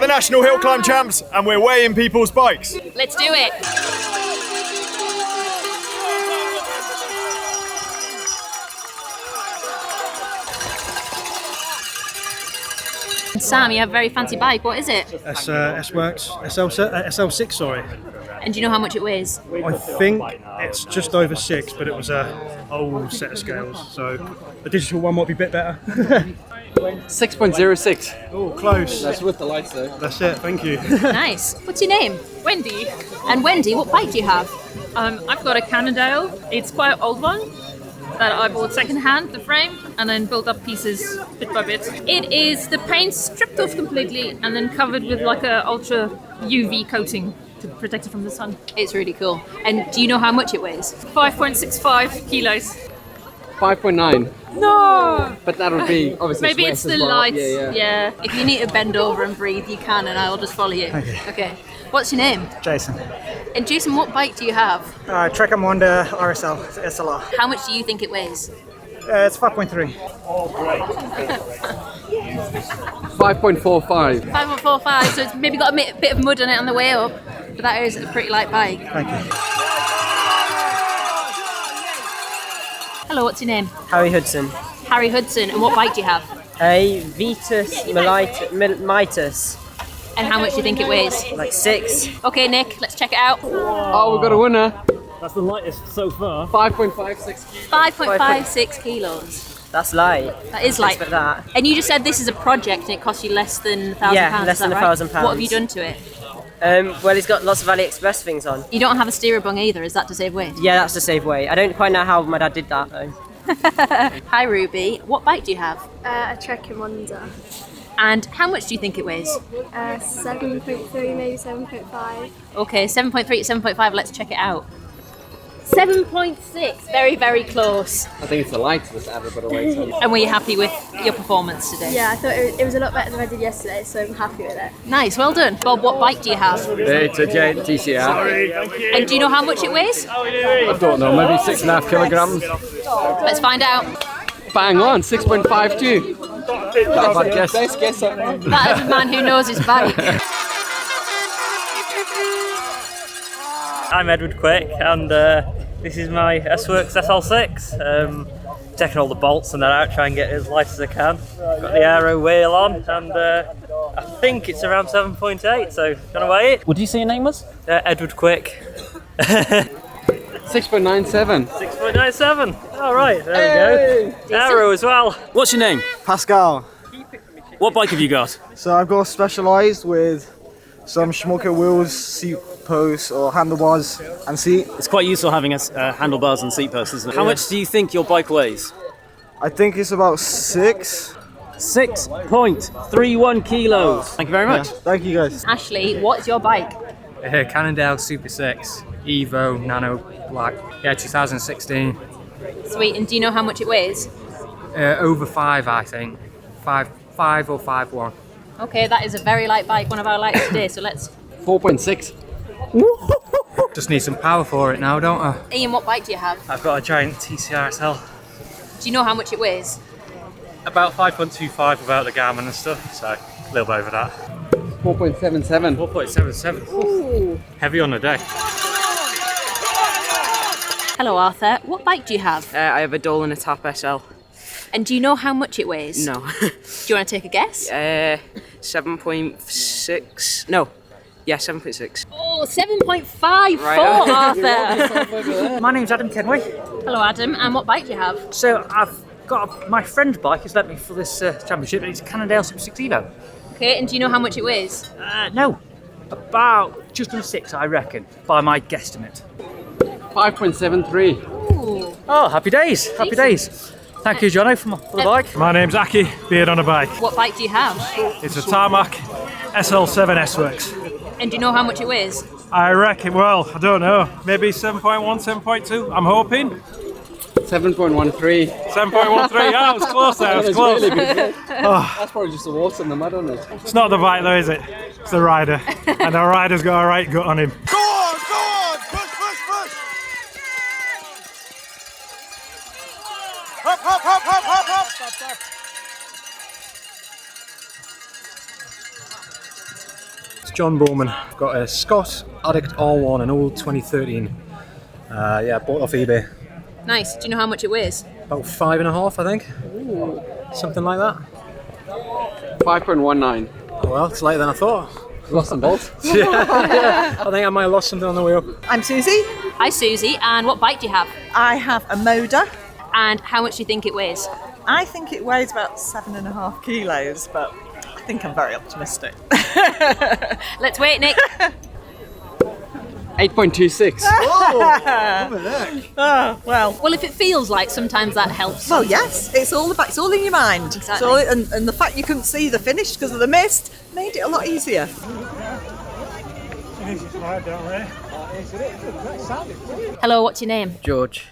the National Hill Climb Champs and we're weighing people's bikes. Let's do it. Sam, you have a very fancy bike. What is it? S-Works SL6, sorry. And do you know how much it weighs? I think it's just over 6, but it was a old set of scales, so the digital one might be a bit better. 6.06. Oh, close. That's with the lights though. That's it, thank you. Nice. What's your name? Wendy. And Wendy, what bike do you have? I've got a Cannondale. It's quite an old one that I bought second-hand, the frame, and then built up pieces bit by bit. It is the paint stripped off completely and then covered with like a ultra UV coating to protect it from the sun. It's really cool. And do you know how much it weighs? 5.65 kilos. 5.9. No! But that would be obviously. Maybe it's the lights. Yeah. If you need to bend over and breathe, you can, and I'll just follow you. Okay. What's your name? Jason. And Jason, what bike do you have? Trek Monda RSL SLR. How much do you think it weighs? It's 5.3. 5.45. 5.45, so it's maybe got a bit of mud on it on the way up, but that is a pretty light bike. Thank you. Hello, what's your name? Harry Hudson. Harry Hudson, and what bike do you have? A Vitus Miletus. And how much do you think it weighs? Like 6. Okay, Nick, let's check it out. Oh, we've got a winner. That's the lightest so far. 5.56. 5.56 kilos. That's light. That is light. Expect that. And you just said this is a project and it costs you less than £1,000. Yeah, less than £1,000. What have you done to it? Well, it's got lots of AliExpress things on. You don't have a steerer bung either, is that to save weight? Yeah, that's to save weight. I don't quite know how my dad did that though. Hi Ruby, what bike do you have? A Trek Monda. And how much do you think it weighs? 7.3, maybe 7.5. Okay, 7.3 to 7.5, let's check it out. 7.6, very, very close. I think it's the lights that's added a bit of weight. And were you happy with your performance today? Yeah, I thought it was a lot better than I did yesterday, so I'm happy with it. Nice, well done. Bob, what bike do you have? It's a Giant TCR. And do you know how much it weighs? I don't know, maybe 6.5 kilograms. Let's find out. Bang on, 6.52. Not a bad guess. Best guess. That is a man who knows his bike. I'm Edward Quick and this is my S-Works SL6. Taking all the bolts and that out, try and get it as light as I can. Got the aero wheel on and I think it's around 7.8, so gonna weigh it. What did you say your name was? Edward Quick. 6.97. 6.97. All right, there we go. Aero as well. What's your name? Pascal. What bike have you got? So I've got Specialized with some Schmucker wheels, seat posts or handlebars and seat. It's quite useful having handlebars and seat posts, isn't it? How much do you think your bike weighs? I think it's about 6. 6.31 kilos. Thank you very much. Yeah, thank you guys. Ashley, what's your bike? Cannondale Super 6 Evo Nano Black. Yeah, 2016. Sweet, and do you know how much it weighs? Over 5, I think. 5 or 5.1. Okay, that is a very light bike, one of our lightest today, so let's... 4.6. Just need some power for it now, don't I? Ian, what bike do you have? I've got a Giant TCR SL. Do you know how much it weighs? About 5.25 without the Garmin and stuff, so a little bit over that. 4.77. 4.77. Ooh. Heavy on the day. Hello Arthur, what bike do you have? I have a Dolan Tap SL. And do you know how much it weighs? No. Do you want to take a guess? 7.6. No. Yeah, 7.6. Oh, 7.54 Arthur. My name's Adam Kenway. Hello Adam, and what bike do you have? So I've got my friend's bike has lent me for this championship. It's a Cannondale Super 6 Evo. Okay, and do you know how much it weighs? No, about just under 6, I reckon, by my guesstimate. 5.73. Ooh. Oh, happy days, happy days. Thank you, Jono, for the bike. My name's Aki, beard on a bike. What bike do you have? It's a Tarmac SL7 S-Works. And do you know how much it weighs? I reckon, well, I don't know, maybe 7.1, 7.2, I'm hoping. 7.13. 7.13, yeah, it was close there, it was close. Really That's probably just the water in the mud on it. It's not the bike though, is it? It's the rider. And the rider's got a right gut on him. Go on, push, push, push. Hop, hop, hop, hop, hop, hop. Stop, stop. John Bowman. I've got a Scott Addict R1, an old 2013. Yeah, bought off eBay. Nice. Do you know how much it weighs? About 5.5, I think. Ooh. Something like that. 5.19. Oh, well, it's later than I thought. Lost some bolts. Yeah, I think I might have lost something on the way up. I'm Susie. Hi, Susie. And what bike do you have? I have a Moda. And how much do you think it weighs? I think it weighs about 7.5 kilos, but I think I'm very optimistic. Let's wait, Nick. 8.26. Oh, well. Well, if it feels like, sometimes that helps. Well, yes, it's all in your mind. Exactly. So, and the fact you couldn't see the finish because of the mist made it a lot easier. Hello, what's your name? George.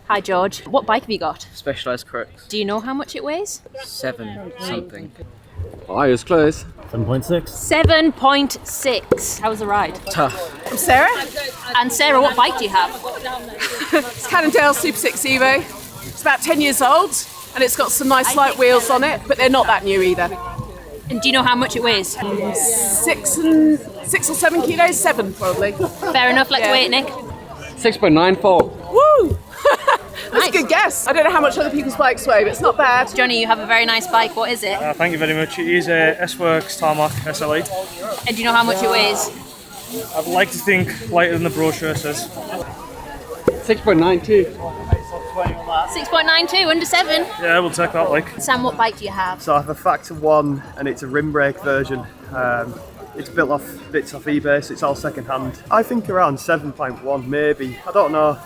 Hi, George. What bike have you got? Specialised crooks. Do you know how much it weighs? 7 something. I was close. 7.6. 7.6. How was the ride? Tough. I'm Sarah. And Sarah, what bike do you have? It's Cannondale Super 6 Evo. It's about 10 years old and it's got some nice light wheels on it, but they're not that new either. And do you know how much it weighs? 6 or 7 kilos, 7 probably. Fair enough, let's wait, Nick. 6.94. Woo! That's a good guess. I don't know how much other people's bikes weigh, but it's not bad. Johnny, you have a very nice bike. What is it? Thank you very much. It is a S-Works Tarmac SLE. And do you know how much it weighs? I'd like to think lighter than the brochure says. 6.92. 6.92, under 7. Yeah, we'll take that, like. Sam, what bike do you have? So I have a Factor 1 and it's a rim brake version. It's built off bits off eBay, so it's all second hand. I think around 7.1 maybe. I don't know.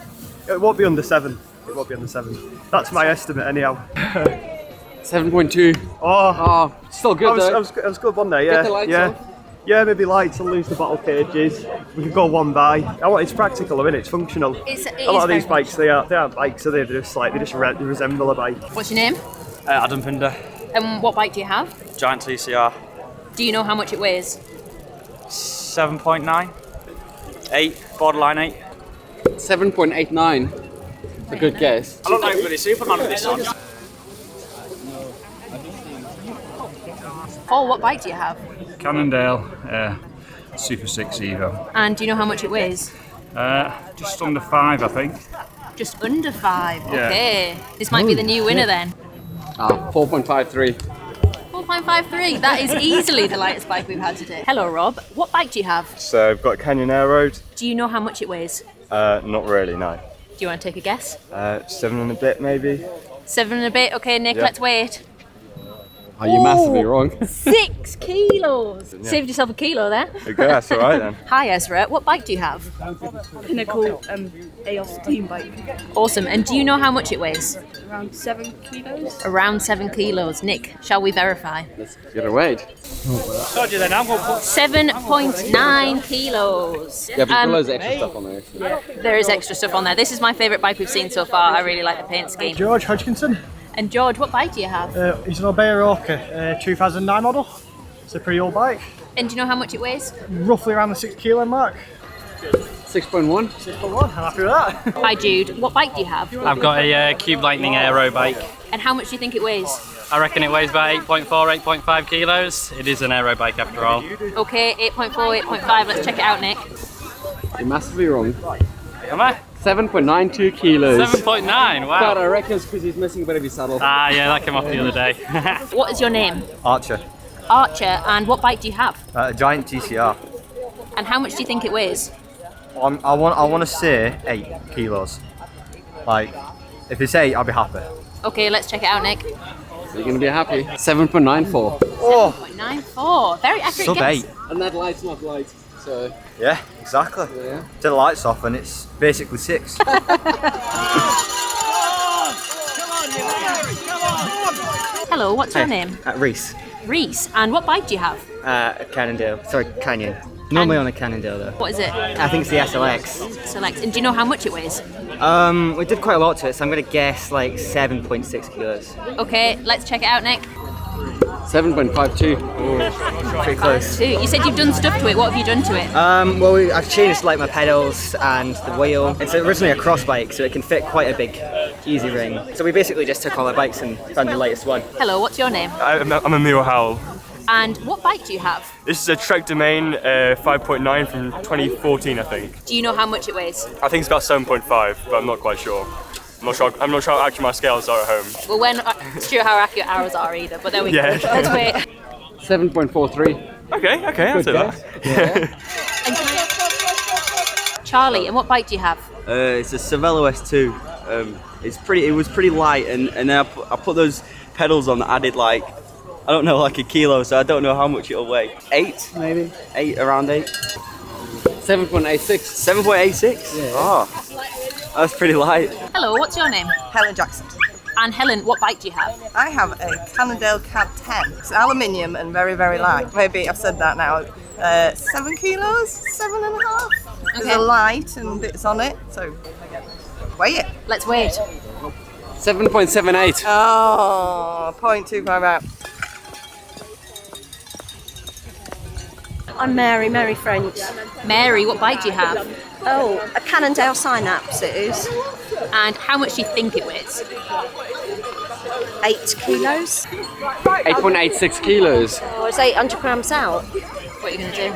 It won't be under 7. It won't be under 7. That's my estimate anyhow. 7.2. Oh, still good though. I was good one there, yeah. Get the lights yeah. off. Yeah, maybe lights and lose the bottle cages. We could go one by. It's practical, isn't it? It's functional. It a lot of is these bikes, they aren't bikes, are they? They're just like, they resemble a bike. What's your name? Adam Pinder. And what bike do you have? Giant TCR. Do you know how much it weighs? 7.9. 8. Borderline 8. 7.89. A good guess. I look like bloody Superman with this on. Paul, what bike do you have? Cannondale Super 6 Evo. And do you know how much it weighs? Just under 5, I think. Just under 5. Yeah. Okay. This might be the new winner then. 4.53. 4.53. That is easily the lightest bike we've had today. Hello, Rob. What bike do you have? So I've got a Canyon Air Road. Do you know how much it weighs? Not really, no. Do you want to take a guess? 7 and a bit maybe. 7 and a bit. Okay, Nick, Yeah. let's wait. Are you massively wrong? 6 kilos. Yeah. Saved yourself a kilo there. Okay, that's all right then. Hi, Ezra. What bike do you have? Pinnacle AOS team bike. Awesome. And do you know how much it weighs? Around 7 kilos. Around 7 kilos. Nick, shall we verify? Get a weight. Told you then, I'm going to put 7.9 kilos. Yeah, but there's extra stuff on there. Actually. There is extra stuff on there. This is my favourite bike we've seen so far. I really like the paint scheme. George Hutchinson. And George, what bike do you have? He's an Obeya 2009 model. It's a pretty old bike. And do you know how much it weighs? Roughly around the 6 kilo mark. 6.1. 6.1, I'm happy with that. Hi Jude, what bike do you have? I've got a Cube Lightning Aero bike. And how much do you think it weighs? I reckon it weighs about 8.4, 8.5 kilos. It is an aero bike after all. Okay, 8.4, 8.5. Let's check it out, Nick. You're massively wrong. Am I? 7.92 kilos. 7.9, wow. But I reckon it's because he's missing a bit of his saddle. Ah, yeah, that came off the other day. What is your name? Archer. Archer, and what bike do you have? A Giant TCR. And how much do you think it weighs? I want to say 8 kilos. Like, if it's 8, I'll be happy. Okay, let's check it out, Nick. You're going to be happy. 7.94. Oh! 7.94. Very accurate Sub guess. 8. And that light's not light, so... Yeah, exactly. Yeah. Turn the lights off and it's basically 6. Hello, what's your name? Reese. Reese, and what bike do you have? Cannondale. Sorry, Canyon. Normally on a Cannondale though. What is it? I think it's the SLX. Select. And do you know how much it weighs? We did quite a lot to it, so I'm going to guess like 7.6 kilos. Okay, let's check it out, Nick. 7.52. Pretty close. You said you've done stuff to it. What have you done to it? Well, I've changed like my pedals and the wheel. It's originally a cross bike, so it can fit quite a big easy ring. So we basically just took all our bikes and found the latest one. Hello, what's your name? I'm Emil Howell. And what bike do you have? This is a Trek Domain 5.9 from 2014, I think. Do you know how much it weighs? I think it's about 7.5, but I'm not quite sure. I'm not sure how accurate my scales are at home. Well, we're not sure how accurate ours are either, but there we go. Let's wait. 7.43. Okay, I'll say that. Charlie, and what bike do you have? It's a Cervelo S2. It was pretty light, and then I put those pedals on that added like, I don't know, like a kilo, so I don't know how much it'll weigh. 8 maybe? 8, around 8. 7.86. 7.86? Yeah. Oh, that's pretty light. Hello, what's your name? Helen Jackson. And Helen, what bike do you have? I have a Cannondale Cab 10. It's aluminium and very, very light. Maybe I've said that now. 7 kilos? 7.5? There's a light and bits on it, so weigh it. Let's weigh it. 7.78. Oh, 0.25 out. I'm Mary French. Mary, what bike do you have? Oh, a Cannondale Synapse it is. And how much do you think it weighs? 8 kilos. 8.86 kilos. Oh, it's 800 grams out. What are you going to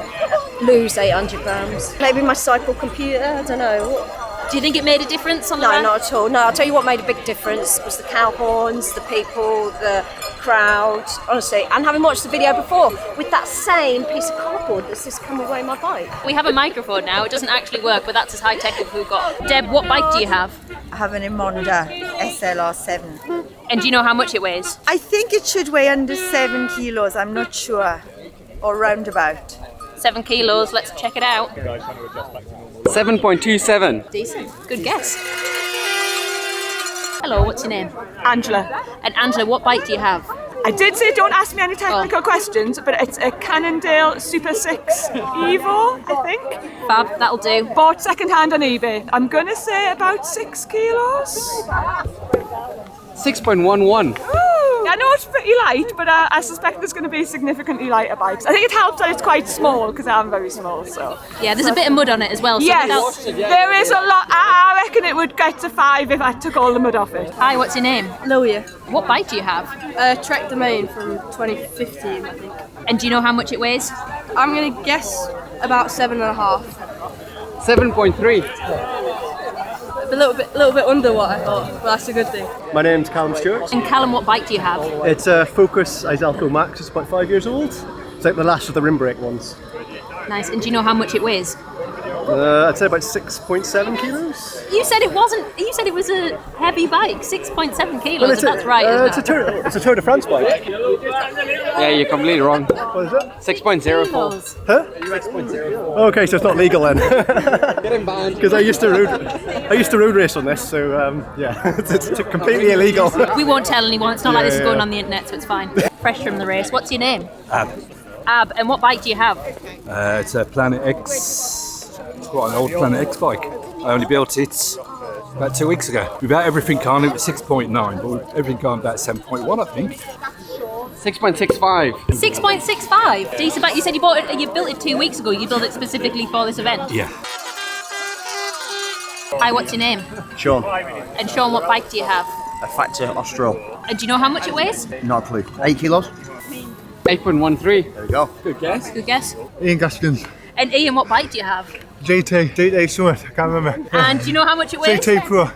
do? Lose 800 grams. Maybe my cycle computer, I don't know. Do you think it made a difference on the No, run? not at all. No, I'll tell you what made a big difference was the cow horns, the people, the crowd, honestly. And having watched the video before, with that same piece of cardboard that's just come away my bike. We have a microphone now. It doesn't actually work, but that's as high tech as we've got. Deb, what bike do you have? I have an Imonda SLR7. And do you know how much it weighs? I think it should weigh under 7 kilos, I'm not sure. Or roundabout. 7 kilos, let's check it out. 7.27. Decent, good guess. Hello, what's your name? Angela. And Angela, what bike do you have? I did say don't ask me any technical questions, but it's a Cannondale Super 6 Evo, I think. Fab, that'll do. Bought second hand on eBay. I'm going to say about 6 kilos. 6.11. I know it's pretty light, but I suspect there's going to be significantly lighter bikes. I think it helps that it's quite small because I'm very small. So yeah, there's a bit of mud on it as well. So yes, there is a lot. I reckon it would get to 5 if I took all the mud off it. Hi, what's your name? Loya. What bike do you have? Trek Domain from 2015, I think. And do you know how much it weighs? I'm going to guess about 7.5. 7.3. A little bit under what I thought, but that's a good thing. My name's Callum Stewart. And Callum, what bike do you have? It's a Focus Isalco Max. It's about 5 years old. It's like the last of the rim brake ones. Nice. And do you know how much it weighs? I'd say about 6.7 kilos. You said it wasn't. You said it was a heavy bike. 6.7 kilos. If that's right. It's a Tour de France bike. Yeah, you're completely wrong. What is it? 6.04. Huh? 6.04. Okay, so it's not legal then. Get him banned. Because I used to road race on this, so yeah, it's completely illegal. We won't tell anyone. It's not like this is Yeah. going on the internet, so it's fine. Fresh from the race. What's your name? Ab. Ab. And what bike do you have? It's a Planet X. It's quite an old Planet X bike. I only built it about 2 weeks ago. Without everything on, it was 6.9, but with everything on, about 7.1, I think. 6.65. 6.65. Decent bike. You said you bought it. You built it 2 weeks ago. You built it specifically for this event. Yeah. Hi. What's your name? Sean. And Sean, what bike do you have? A Factor Austral. And do you know how much it weighs? Not a clue. 8 kilos? 8.13. There we go. Good guess. Good guess. Ian Gaskins. And Ian, what bike do you have? GT Summit, I can't remember. And do you know how much it weighs? GT Pro.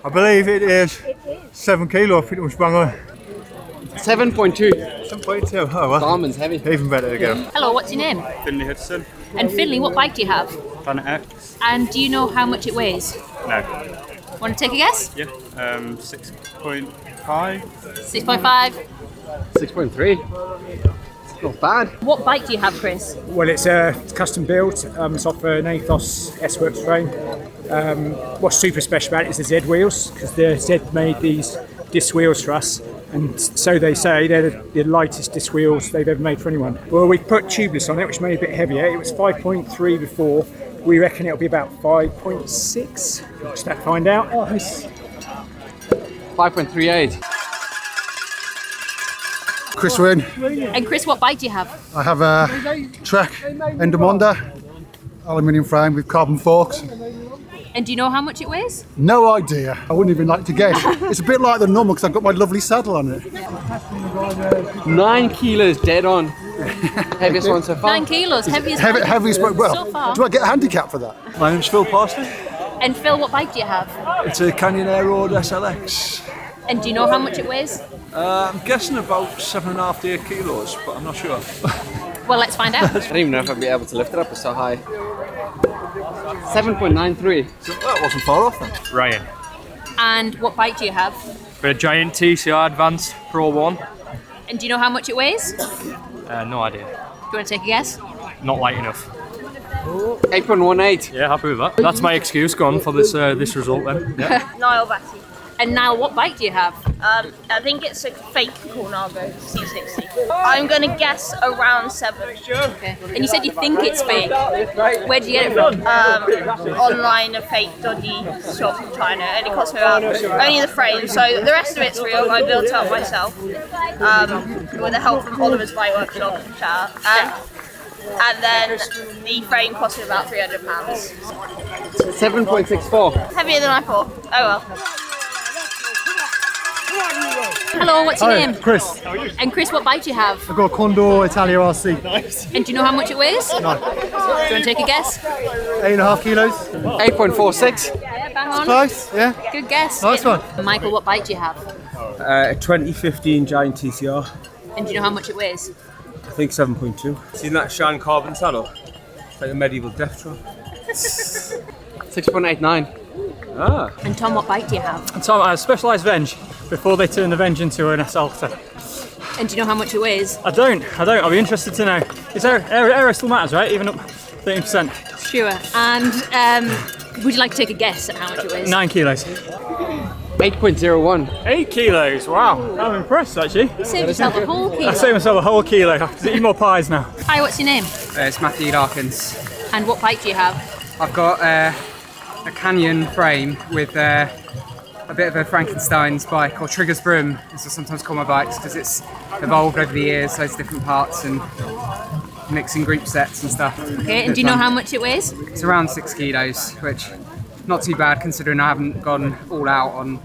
I believe it is 7 kilo, I think it was bang on. 7.2. 7.2, oh well. Garmin's heavy. Even better to go. Hello, what's your name? Finley Hutchinson. And Finley, what bike do you have? Planet X. And do you know how much it weighs? No. Want to take a guess? Yeah. 6.5. 6.5. 6.3. Not bad. What bike do you have, Chris? Well, it's custom built. It's off an Athos S-Works frame. What's super special about it is the Z wheels, because the Z made these disc wheels for us, and so they say they're the lightest disc wheels they've ever made for anyone. Well, we put tubeless on it, which made it a bit heavier. It was 5.3 before. We reckon it'll be about 5.6. Just that find out. Oh, nice. 5.38. Chris Wynn. And Chris, what bike do you have? I have a Trek Endomonda, aluminium frame with carbon forks. And do you know how much it weighs? No idea. I wouldn't even like to guess. It's a bit like the normal because I've got my lovely saddle on it. 9 kilos dead on. Heaviest one so far. 9 kilos, heaviest bike Heaviest, well, so far. do I get a handicap for that? My name's Phil Parsley. And Phil, what bike do you have? It's a Canyon Air Road SLX. And do you know how much it weighs? I'm guessing about 7.5 to 8 kilos, but I'm not sure. Well, let's find out. I don't even know if I'd be able to lift it up, it's so high. 7.93. So that wasn't far off then. Ryan. And what bike do you have? For a Giant TCR Advanced Pro 1. And do you know how much it weighs? No idea. Do you want to take a guess? Not light enough. 8.18. Yeah, happy with that. That's my excuse gone for this this result then. Yeah. Niall Batty. And now, what bike do you have? I think it's a fake Cornago C60. I'm going to guess around 7. Okay. And you said you think it's fake. Where did you get it from? Online, a fake dodgy shop in China, and it cost me about only the frame, so the rest of it's real. I built it up myself with the help from Oliver's Bike Workshop. Shout out. And then the frame cost me about £300. 7.64. Heavier than I thought. Oh well. Hello, what's your name? Chris. And Chris, what bike do you have? I've got a Condor Italia RC. And do you know how much it weighs? No. Do you want to take a guess? 8.5 kilos. 8.46. Yeah, bang on. Close, yeah. Good guess. Nice one. Michael, what bike do you have? A 2015 Giant TCR. And do you know how much it weighs? I think 7.2. Seen that shine carbon saddle? It's like a medieval death trap. 6.89. Ah. And Tom, what bike do you have? Tom, I have Specialized Venge before they turned the Venge into an Salter. And do you know how much it weighs? I don't. I'll be interested to know. Is aero still matters, right? Even up 13%. Sure. And would you like to take a guess at how much it weighs? 9 kilos. 8.01. 8 kilos, wow. I'm impressed actually. You saved yourself a whole kilo. I saved myself a whole kilo. I have to eat more pies now. Hi, what's your name? It's Matthew Darkins. And what bike do you have? I've got a Canyon frame with a bit of a Frankenstein's bike, or Trigger's Broom, as I sometimes call my bikes, because it's evolved over the years, loads of different parts and mixing group sets and stuff. Okay, and do you know how much it weighs? It's around 6 kilos, which not too bad considering I haven't gone all out on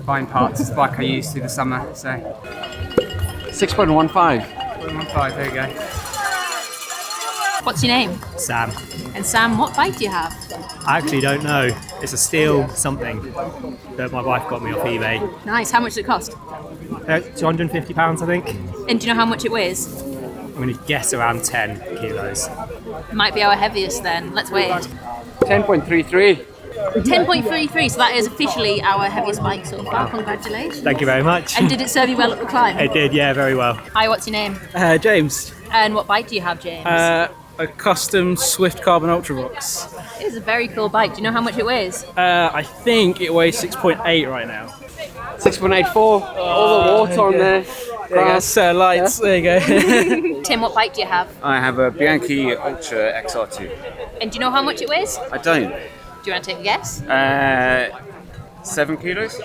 buying parts. It's the bike I used through the summer, so. 6.15. 6.15, there you go. What's your name? Sam. And Sam, what bike do you have? I actually don't know. It's a steel something that my wife got me off eBay. Nice, how much does it cost? £250, I think. And do you know how much it weighs? I'm going to guess around 10 kilos. Might be our heaviest then. Let's weigh it. 10.33. 10.33, so that is officially our heaviest bike so far. Congratulations. Thank you very much. And did it serve you well up the climb? It did, yeah, very well. Hi, what's your name? James. And what bike do you have, James? A custom Swift Carbon Ultravox. It is a very cool bike. Do you know how much it weighs? I think it weighs 6.8 right now. 6.84. All the water on there. Grass, lights, there you go. Tim, what bike do you have? I have a Bianchi Ultra XR2. And do you know how much it weighs? I don't. Do you want to take a guess? 7 kilos?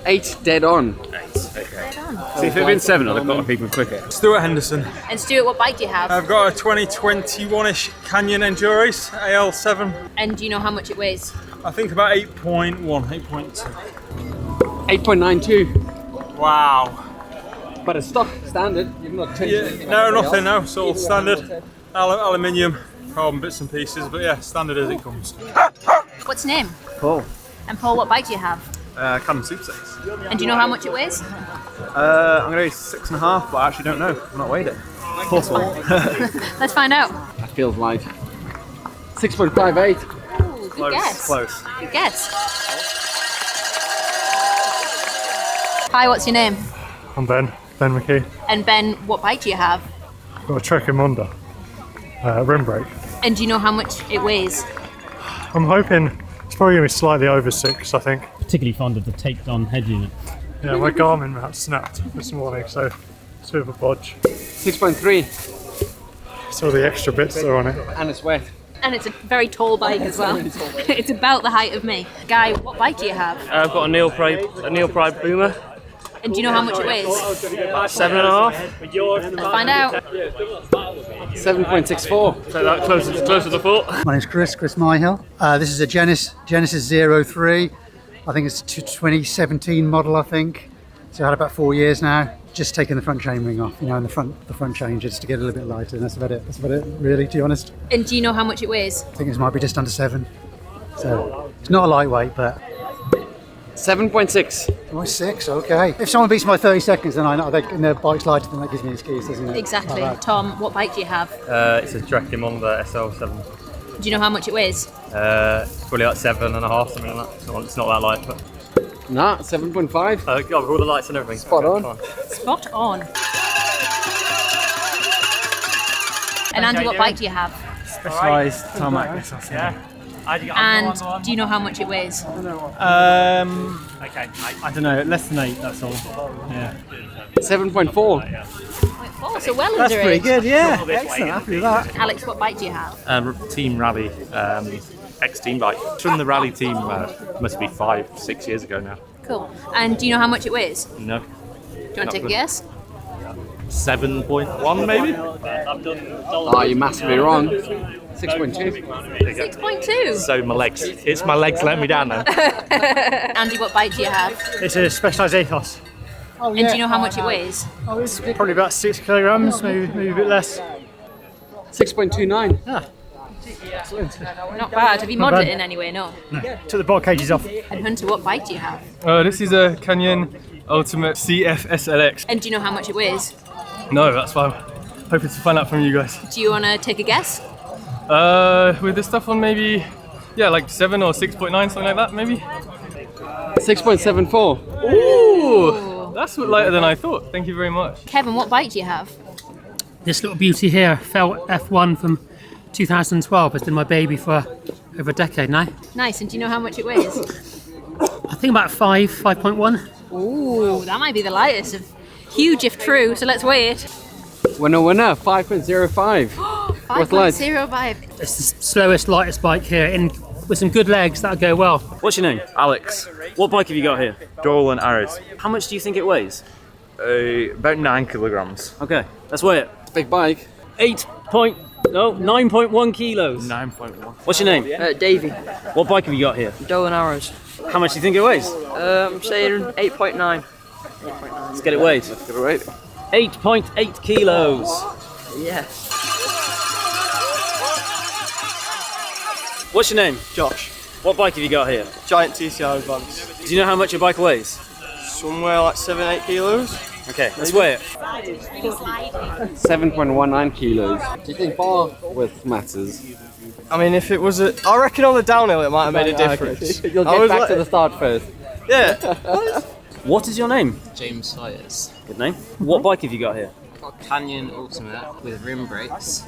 8 dead on. 8, okay. Dead on. See, if it had been 7, I'd have got people quicker. Stuart Henderson. And Stuart, what bike do you have? I've got a 2021-ish Canyon Endurace AL7. And do you know how much it weighs? I think about 8.1, 8.2. 8.92. Wow. But it's stock standard. You've not changed anything. No, nothing, no. It's all standard. Aluminium, carbon bits and pieces, but yeah, standard as it comes. What's your name? Paul. And Paul, what bike do you have? Canon Super 6. And do you know how much it weighs? I'm going to go 6.5, but I actually don't know. I've not weighed it. Possible. Let's find out. That feels light. 6.58. Ooh, good guess. Close. Good guess. Hi, what's your name? I'm Ben McKee. And Ben, what bike do you have? I've got a Trekking Monda, rim brake. And do you know how much it weighs? I'm hoping it's probably going to be slightly over 6, I think. Particularly fond of the taped-on head unit. Yeah, my Garmin mount snapped this morning, so it's a bit of a bodge. 6.3. So the extra bits that are on it. And it's wet. And it's a very tall bike as well. It's about the height of me. Guy, what bike do you have? I've got a Neil Pride Boomer. And do you know how much it weighs? 7.5. Let's find out. 7.64. So that closer to the foot. My name's Chris Myhill. This is a Genesis 03. I think it's a 2017 model, I think. So I had about 4 years now. just taking the front chain ring off, and the front chain just to get a little bit lighter, and that's about it. That's about it, really, to be honest. And do you know how much it weighs? I think it might be just under 7. So it's not a lightweight, but 7.6. Oh, 6, okay. If someone beats my 30 seconds and their bike's lighter, then that gives me an excuse, doesn't it? Exactly. Like that. Tom, what bike do you have? It's a Drakimonda SL7. Do you know how much it weighs? Probably like 7.5, something like that. It's not that light, but. Nah, 7.5. I've all the lights and everything. Spot on. Spot on. And Andy, what bike do you have? Specialised tarmac SL7. Yeah. And do you know how much it weighs? I don't know, less than 8, that's all. Yeah. 7.4. Oh, so well That's under pretty it. good, yeah. Excellent, happy with that. Alex, what bike do you have? Team Rally, ex-team bike. From the rally team, must be 5-6 years ago now. Cool. And do you know how much it weighs? No. Do you want to take a guess? 7.1 maybe? Oh, you're massively wrong. 6.2. 6.2. So my legs. It's my legs letting me down now. Andy, what bike do you have? It's a Specialised Ethos. And do you know how much it weighs? Oh, it's probably about 6 kilograms, maybe a bit less. 6.29. Ah. Not bad. Have you Not modded bad. it in any way? No. Took the bolt cages off. And Hunter, what bike do you have? This is a Canyon Ultimate CF SLX. And do you know how much it weighs? No, that's why I'm hoping to find out from you guys. Do you want to take a guess? With the stuff on maybe, like 7 or 6.9, something like that, maybe. 6.74. Ooh, that's lighter than I thought. Thank you very much. Kevin, what bike do you have? This little beauty here, Felt F1 from 2012, has been my baby for over a decade now. Nice. And do you know how much it weighs? I think about 5.1. Ooh, that might be the lightest. Huge if true, so let's weigh it. Winner, 5.05. What's light? 5.05. It's the slowest, lightest bike here, with some good legs, that'll go well. What's your name? Alex. What bike have you got here? Dolan Arrows. How much do you think it weighs? About 9 kilograms. Okay, let's weigh it. Big bike. 9.1 kilos. 9.1. What's your name? Davey. What bike have you got here? Dolan Arrows. How much do you think it weighs? I'm saying 8.9. Let's get it weighed. 8.8 kilos. Yeah. What's your name? Josh. What bike have you got here? Giant TCR Advance. Do you know how much your bike weighs? Somewhere like 7-8 kilos. Okay, let's weigh it. 7.19 kilos. Do you think bar width matters? I mean, if it was I reckon on the downhill it might have made a difference. You'll get back to the start first. Yeah. What is your name? James Tyres. Good name. What bike have you got here? Got a Canyon Ultimate with rim brakes,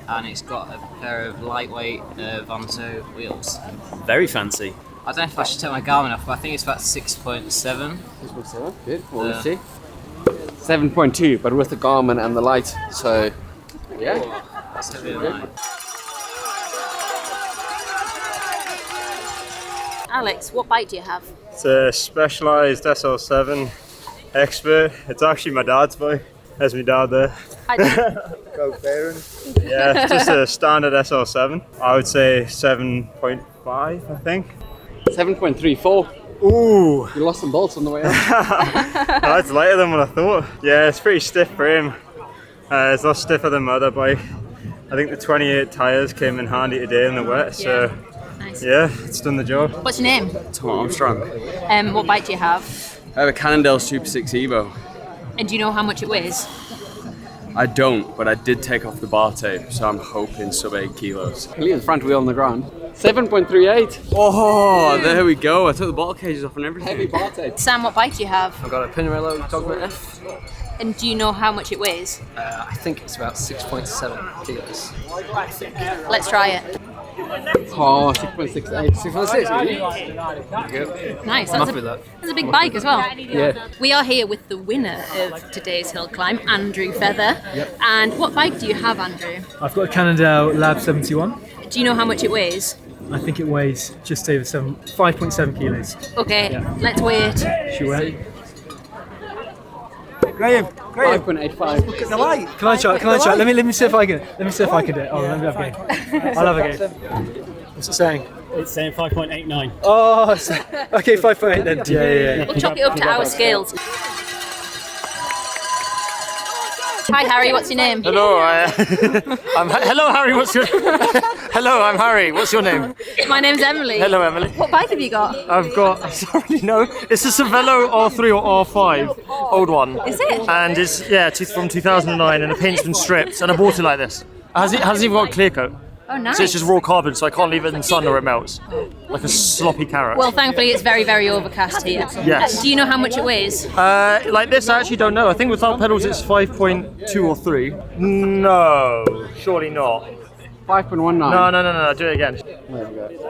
and it's got a pair of lightweight Vanto wheels. Very fancy. I don't know if I should take my Garmin off, but I think it's about 6.7. 6.7, good. Well, let's see. 7.2, but with the Garmin and the light, so yeah. That's a bit of mine. Alex, what bike do you have? It's a Specialised SL7 Expert. It's actually my dad's bike. There's my dad there. Go Baron. Yeah, it's just a standard SL7. I would say 7.5, I think. 7.34. Ooh! You lost some bolts on the way up. That's lighter than what I thought. Yeah, it's pretty stiff frame. It's a lot stiffer than my other bike. I think the 28 tyres came in handy today in the wet, so Nice. yeah, it's done the job. What's your name? Tom Armstrong. What bike do you have? I have a Cannondale Super 6 Evo. And do you know how much it weighs? I don't, but I did take off the bar tape, so I'm hoping sub 8 kilos. Leave the front wheel on the ground. 7.38. Oh, there we go. I took the bottle cages off and everything. Heavy bar tape. Sam, what bike do you have? I've got a Pinarello Dogma F. And do you know how much it weighs? I think it's about 6.7 kilos. Let's try it. Oh, 6.68. 6.6, Nice. I'm That's happy with that. That's a big bike as well. Yeah. We are here with the winner of today's hill climb, Andrew Feather. Yep. And what bike do you have, Andrew? I've got a Cannondale Lab 71. Do you know how much it weighs? I think it weighs just over 5.7 kilos. Okay, Yeah. let's weigh it. Should we weigh? Graham. 5.85. Look at the light. Can I try? Let me see if I can. Let me see if I can do it. Oh, let me have a game. I'll have a game. What's it saying? It's saying 5.89. Oh, okay, 5.8 then. Yeah. We'll chop it up to our scales. Hi Harry, what's your name? Hello, hello Harry, what's your Hello, I'm Harry, what's your name? My name's Emily. Hello Emily. What bike have you got? I've got, I don't really know, it's a Cervelo R3 or R5, old one. Is it? And it's, yeah, it's from 2009 and the paint's been stripped and I bought it like this. Hasn't even got a clear coat. Oh, nice. So it's just raw carbon, so I can't leave it in the sun or it melts. Like a sloppy carrot. Well, thankfully it's very, very overcast here. Yes. Do you know how much it weighs? Like this, I actually don't know. I think without pedals it's 5.2 or 3. No, surely not. 5.19. No, do it again.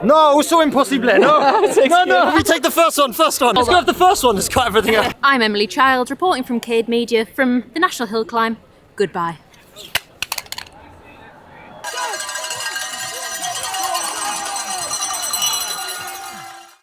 No, so impossible. No, no, we take the first one. Let's go have the first one, let's cut everything out. I'm Emily Child, reporting from Cade Media from the National Hill Climb. Goodbye.